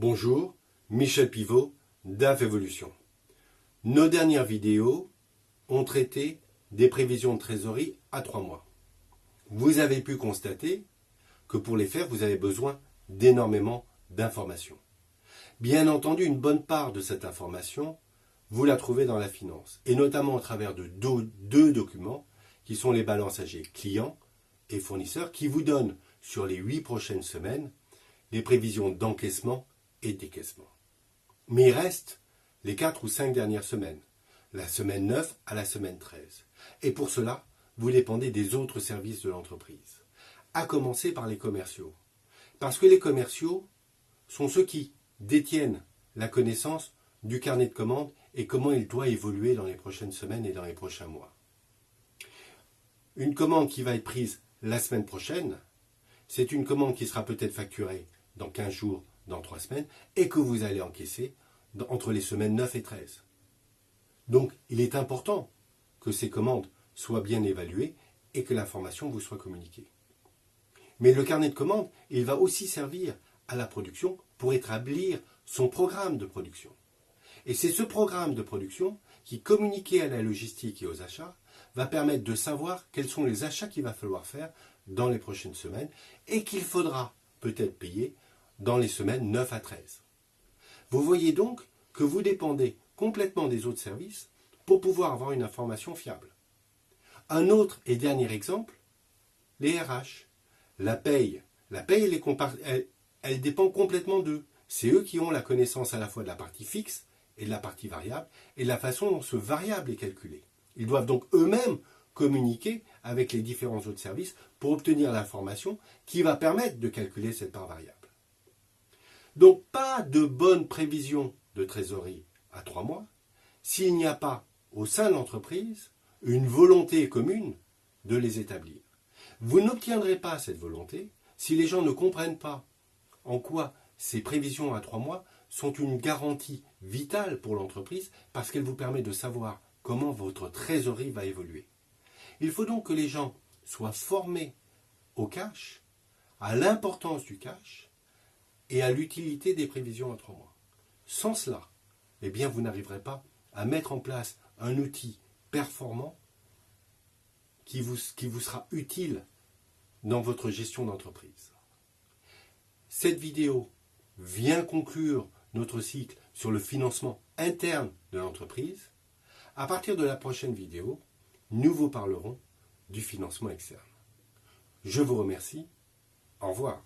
Bonjour, Michel Pivot d'AF Evolution. Nos dernières vidéos ont traité des prévisions de trésorerie à 3 mois. Vous avez pu constater que pour les faire, vous avez besoin d'énormément d'informations. Bien entendu, une bonne part de cette information, vous la trouvez dans la finance, et notamment au travers de deux documents qui sont les balances âgées clients et fournisseurs qui vous donnent sur les 8 prochaines semaines les prévisions d'encaissement et de décaissement. Mais il reste les 4 ou 5 dernières semaines, la semaine 9 à la semaine 13. Et pour cela, vous dépendez des autres services de l'entreprise, à commencer par les commerciaux. Parce que les commerciaux sont ceux qui détiennent la connaissance du carnet de commandes et comment il doit évoluer dans les prochaines semaines et dans les prochains mois. Une commande qui va être prise la semaine prochaine, c'est une commande qui sera peut-être facturée dans 15 jours, dans 3 semaines, et que vous allez encaisser entre les semaines 9 et 13. Donc, il est important que ces commandes soient bien évaluées et que l'information vous soit communiquée. Mais le carnet de commandes, il va aussi servir à la production pour établir son programme de production. Et c'est ce programme de production qui, communiqué à la logistique et aux achats, va permettre de savoir quels sont les achats qu'il va falloir faire dans les prochaines semaines et qu'il faudra peut-être payer dans les semaines 9 à 13. Vous voyez donc que vous dépendez complètement des autres services pour pouvoir avoir une information fiable. Un autre et dernier exemple, les RH. La paye, elle dépend complètement d'eux. C'est eux qui ont la connaissance à la fois de la partie fixe et de la partie variable et de la façon dont ce variable est calculé. Ils doivent donc eux-mêmes communiquer avec les différents autres services pour obtenir l'information qui va permettre de calculer cette part variable. Donc pas de bonne prévision de trésorerie à 3 mois s'il n'y a pas au sein de l'entreprise une volonté commune de les établir. Vous n'obtiendrez pas cette volonté si les gens ne comprennent pas en quoi ces prévisions à 3 mois sont une garantie vitale pour l'entreprise parce qu'elle vous permet de savoir comment votre trésorerie va évoluer. Il faut donc que les gens soient formés au cash, à l'importance du cash et à l'utilité des prévisions à 3 mois. Sans cela, eh bien, vous n'arriverez pas à mettre en place un outil performant qui vous sera utile dans votre gestion d'entreprise. Cette vidéo vient conclure notre cycle sur le financement interne de l'entreprise. À partir de la prochaine vidéo, nous vous parlerons du financement externe. Je vous remercie. Au revoir.